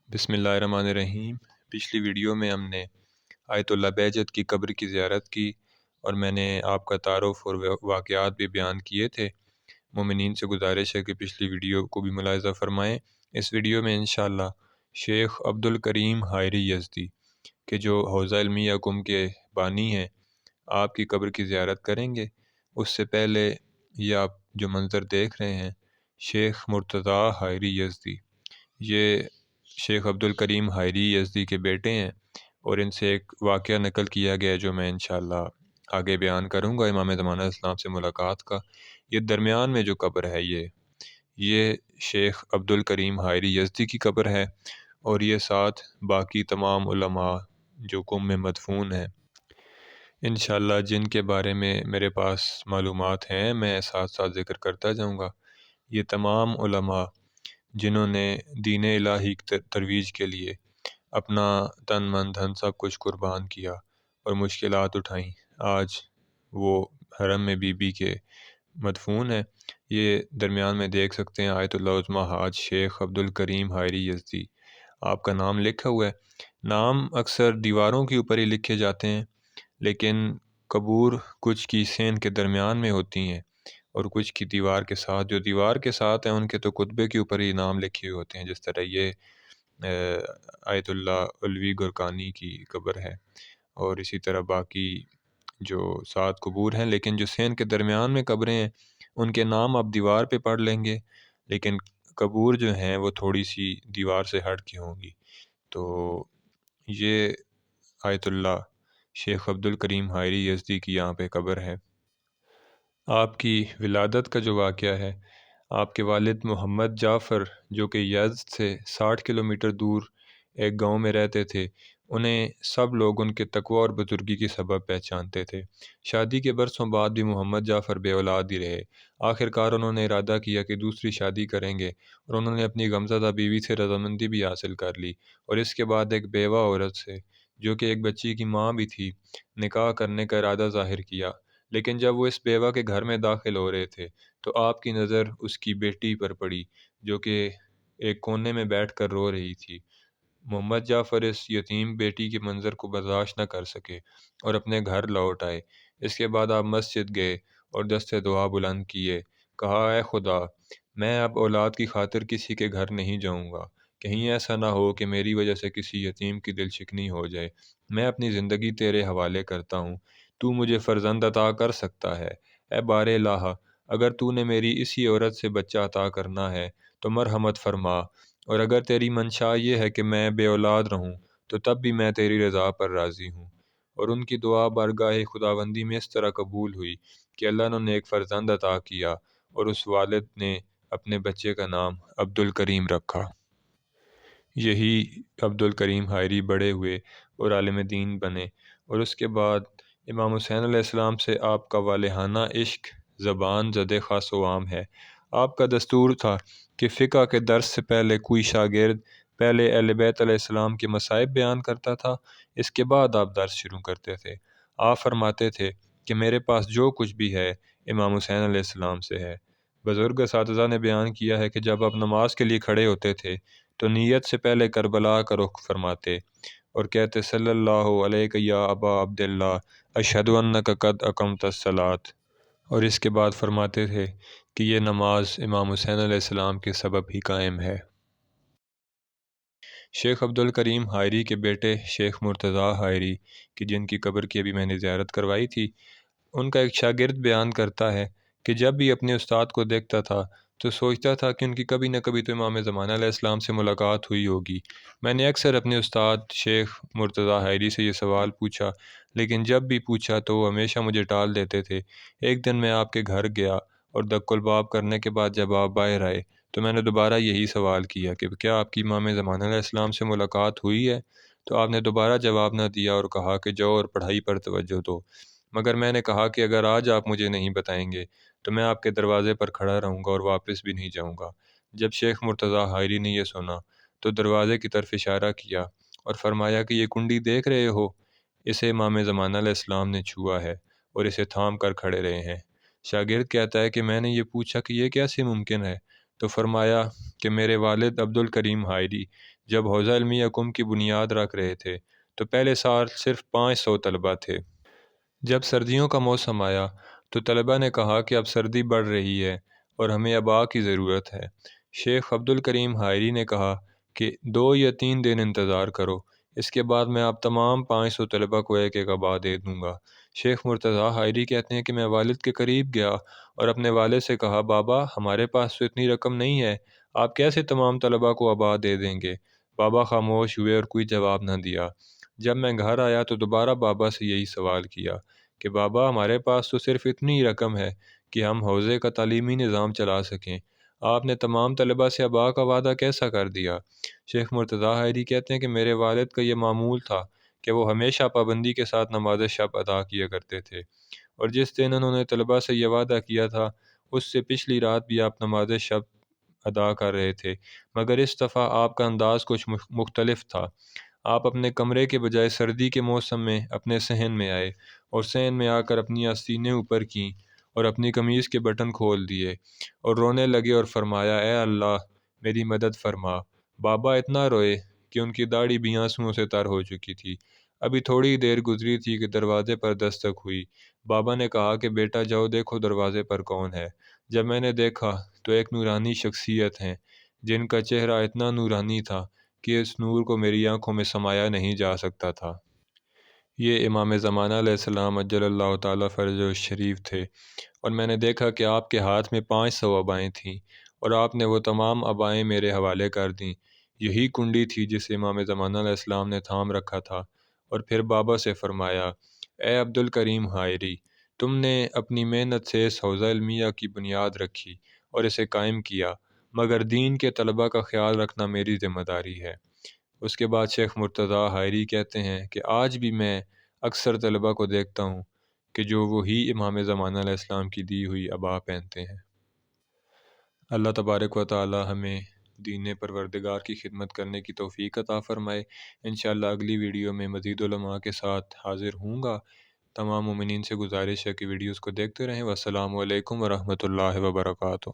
بسم اللہ الرحمن الرحیم۔ پچھلی ویڈیو میں ہم نے آیت اللہ بہجت کی قبر کی زیارت کی اور میں نے آپ کا تعارف اور واقعات بھی بیان کیے تھے۔ مومنین سے گزارش ہے کہ پچھلی ویڈیو کو بھی ملاحظہ فرمائیں۔ اس ویڈیو میں انشاءاللہ شیخ عبدالکریم حائری یزدی کہ جو حوزہ علمیہ قم کے بانی ہیں آپ کی قبر کی زیارت کریں گے۔ اس سے پہلے یہ آپ جو منظر دیکھ رہے ہیں شیخ مرتضی حائری یزدی، یہ شیخ عبدالکریم حائری یزدی کے بیٹے ہیں اور ان سے ایک واقعہ نقل کیا گیا جو میں انشاءاللہ آگے بیان کروں گا امام زمانہ اسلام سے ملاقات کا۔ یہ درمیان میں جو قبر ہے یہ شیخ عبدالکریم حائری یزدی کی قبر ہے اور یہ ساتھ باقی تمام علماء جو قم میں مدفون ہیں انشاءاللہ جن کے بارے میں میرے پاس معلومات ہیں میں ساتھ ساتھ ذکر کرتا جاؤں گا۔ یہ تمام علماء جنہوں نے دین الہی کی ترویج کے لیے اپنا تن من دھن سب کچھ قربان کیا اور مشکلات اٹھائیں، آج وہ حرم میں بی بی کے مدفون ہیں۔ یہ درمیان میں دیکھ سکتے ہیں آیت اللہ عظمی حاج شیخ عبدالکریم حائری یزدی، آپ کا نام لکھا ہوا ہے۔ نام اکثر دیواروں کے اوپر ہی لکھے جاتے ہیں لیکن قبور کچھ کی سین کے درمیان میں ہوتی ہیں اور کچھ کی دیوار کے ساتھ، جو دیوار کے ساتھ ہیں ان کے تو کتبے کے اوپر ہی نام لکھے ہوئے ہوتے ہیں، جس طرح یہ آیت اللہ علوی گرکانی کی قبر ہے اور اسی طرح باقی جو 7 قبور ہیں، لیکن جو سین کے درمیان میں قبریں ہیں ان کے نام آپ دیوار پہ پڑھ لیں گے لیکن قبور جو ہیں وہ تھوڑی سی دیوار سے ہٹ کے ہوں گی۔ تو یہ آیت اللہ شیخ عبدالکریم حائری یزدی کی یہاں پہ قبر ہے۔ آپ کی ولادت کا جو واقعہ ہے، آپ کے والد محمد جعفر جو کہ یزد سے 60 کلومیٹر دور ایک گاؤں میں رہتے تھے، انہیں سب لوگ ان کے تقوی اور بزرگی کی سبب پہچانتے تھے۔ شادی کے برسوں بعد بھی محمد جعفر بے اولاد ہی رہے۔ آخر کار انہوں نے ارادہ کیا کہ دوسری شادی کریں گے اور انہوں نے اپنی غمزدہ بیوی سے رضامندی بھی حاصل کر لی اور اس کے بعد ایک بیوہ عورت سے جو کہ ایک بچی کی ماں بھی تھی نکاح کرنے کا ارادہ ظاہر کیا۔ لیکن جب وہ اس بیوہ کے گھر میں داخل ہو رہے تھے تو آپ کی نظر اس کی بیٹی پر پڑی جو کہ ایک کونے میں بیٹھ کر رو رہی تھی۔ محمد جعفر اس یتیم بیٹی کے منظر کو برداشت نہ کر سکے اور اپنے گھر لوٹ آئے۔ اس کے بعد آپ مسجد گئے اور دست دعا بلند کیے، کہا اے خدا، میں اب اولاد کی خاطر کسی کے گھر نہیں جاؤں گا، کہیں ایسا نہ ہو کہ میری وجہ سے کسی یتیم کی دل شکنی ہو جائے۔ میں اپنی زندگی تیرے حوالے کرتا ہوں، تو مجھے فرزند عطا کر سکتا ہے۔ اے بار الہ، اگر تو نے میری اسی عورت سے بچہ عطا کرنا ہے تو مرحمت فرما، اور اگر تیری منشا یہ ہے کہ میں بے اولاد رہوں تو تب بھی میں تیری رضا پر راضی ہوں۔ اور ان کی دعا بارگاہ خداوندی میں اس طرح قبول ہوئی کہ اللہ نے ایک فرزند عطا کیا اور اس والد نے اپنے بچے کا نام عبدالکریم رکھا۔ یہی عبدالکریم حائری بڑے ہوئے اور عالم دین بنے اور اس کے بعد امام حسین علیہ السلام سے آپ کا والہانہ عشق زبان زد خاص و عام ہے۔ آپ کا دستور تھا کہ فقہ کے درس سے پہلے کوئی شاگرد پہلے اہل بیت علیہ السلام کے مصائب بیان کرتا تھا، اس کے بعد آپ درس شروع کرتے تھے۔ آپ فرماتے تھے کہ میرے پاس جو کچھ بھی ہے امام حسین علیہ السلام سے ہے۔ بزرگ اساتذہ نے بیان کیا ہے کہ جب آپ نماز کے لیے کھڑے ہوتے تھے تو نیت سے پہلے کربلا کا رخ فرماتے اور کہتے صلی اللہ علیہ یا ابا عبداللہ اشہد انک قد اقمت الصلاۃ، اور اس کے بعد فرماتے تھے کہ یہ نماز امام حسین علیہ السلام کے سبب ہی قائم ہے۔ شیخ عبدالکریم حائری کے بیٹے شیخ مرتضی حائری کہ جن کی قبر کی ابھی میں نے زیارت کروائی تھی، ان کا ایک شاگرد بیان کرتا ہے کہ جب بھی اپنے استاد کو دیکھتا تھا تو سوچتا تھا کہ ان کی کبھی نہ کبھی تو امام زمانہ علیہ السلام سے ملاقات ہوئی ہوگی۔ میں نے اکثر اپنے استاد شیخ مرتضی حائری سے یہ سوال پوچھا لیکن جب بھی پوچھا تو وہ ہمیشہ مجھے ٹال دیتے تھے۔ ایک دن میں آپ کے گھر گیا اور دق الباب کرنے کے بعد جب آپ باہر آئے تو میں نے دوبارہ یہی سوال کیا کہ کیا آپ کی امام زمانہ علیہ السلام سے ملاقات ہوئی ہے؟ تو آپ نے دوبارہ جواب نہ دیا اور کہا کہ جاؤ اور پڑھائی پر توجہ دو۔ مگر میں نے کہا کہ اگر آج آپ مجھے نہیں بتائیں گے تو میں آپ کے دروازے پر کھڑا رہوں گا اور واپس بھی نہیں جاؤں گا۔ جب شیخ مرتضی حائری نے یہ سنا تو دروازے کی طرف اشارہ کیا اور فرمایا کہ یہ کنڈی دیکھ رہے ہو، اسے امام زمانہ علیہ السلام نے چھوا ہے اور اسے تھام کر کھڑے رہے ہیں۔ شاگرد کہتا ہے کہ میں نے یہ پوچھا کہ یہ کیسے ممکن ہے؟ تو فرمایا کہ میرے والد عبدالکریم حائری جب حوزہ علمیہ کم کی بنیاد رکھ رہے تھے تو پہلے سال صرف 500 طلبہ تھے۔ جب سردیوں کا موسم آیا تو طلبہ نے کہا کہ اب سردی بڑھ رہی ہے اور ہمیں ابا کی ضرورت ہے۔ شیخ عبد الکریم حائری نے کہا کہ 2 یا 3 دن انتظار کرو، اس کے بعد میں آپ تمام 500 طلبہ کو ایک ایک ابا دے دوں گا۔ شیخ مرتضیٰ حائری کہتے ہیں کہ میں والد کے قریب گیا اور اپنے والد سے کہا، بابا ہمارے پاس تو اتنی رقم نہیں ہے، آپ کیسے تمام طلبہ کو ابا دے دیں گے؟ بابا خاموش ہوئے اور کوئی جواب نہ دیا۔ جب میں گھر آیا تو دوبارہ بابا سے یہی سوال کیا کہ بابا ہمارے پاس تو صرف اتنی رقم ہے کہ ہم حوزے کا تعلیمی نظام چلا سکیں، آپ نے تمام طلبہ سے ابا کا وعدہ کیسا کر دیا؟ شیخ مرتضیٰ حائری کہتے ہیں کہ میرے والد کا یہ معمول تھا کہ وہ ہمیشہ پابندی کے ساتھ نماز شب ادا کیا کرتے تھے، اور جس دن انہوں نے طلبہ سے یہ وعدہ کیا تھا اس سے پچھلی رات بھی آپ نماز شب ادا کر رہے تھے، مگر اس دفعہ آپ کا انداز کچھ مختلف تھا۔ آپ اپنے کمرے کے بجائے سردی کے موسم میں اپنے صحن میں آئے اور صحن میں آ کر اپنی آستینیں اوپر کیں اور اپنی قمیض کے بٹن کھول دیے اور رونے لگے اور فرمایا، اے اللہ میری مدد فرما۔ بابا اتنا روئے کہ ان کی داڑھی بھی آنسوؤں سے تر ہو چکی تھی۔ ابھی تھوڑی دیر گزری تھی کہ دروازے پر دستک ہوئی۔ بابا نے کہا کہ بیٹا جاؤ دیکھو دروازے پر کون ہے۔ جب میں نے دیکھا تو ایک نورانی شخصیت ہیں جن کا چہرہ اتنا نورانی تھا کہ اس نور کو میری آنکھوں میں سمایا نہیں جا سکتا تھا۔ یہ امام زمانہ علیہ السلام عجل اللہ تعالیٰ فرجہ الشریف تھے، اور میں نے دیکھا کہ آپ کے ہاتھ میں 500 ابائیں تھیں اور آپ نے وہ تمام ابائیں میرے حوالے کر دیں۔ یہی کنڈی تھی جسے امام زمانہ علیہ السلام نے تھام رکھا تھا، اور پھر بابا سے فرمایا، اے عبد الکریم حائری، تم نے اپنی محنت سے اس حوزہ علمیہ کی بنیاد رکھی اور اسے قائم کیا، مگر دین کے طلبہ کا خیال رکھنا میری ذمہ داری ہے۔ اس کے بعد شیخ مرتضیٰ حائری کہتے ہیں کہ آج بھی میں اکثر طلبہ کو دیکھتا ہوں کہ جو وہی امام زمانہ علیہ السلام کی دی ہوئی عبا پہنتے ہیں۔ اللہ تبارک و تعالی ہمیں دین پروردگار کی خدمت کرنے کی توفیق عطا فرمائے۔ انشاءاللہ اگلی ویڈیو میں مزید علماء کے ساتھ حاضر ہوں گا۔ تمام مومنین سے گزارش ہے کہ ویڈیوز کو دیکھتے رہیں۔ والسلام علیکم ورحمۃ اللہ وبرکاتہ۔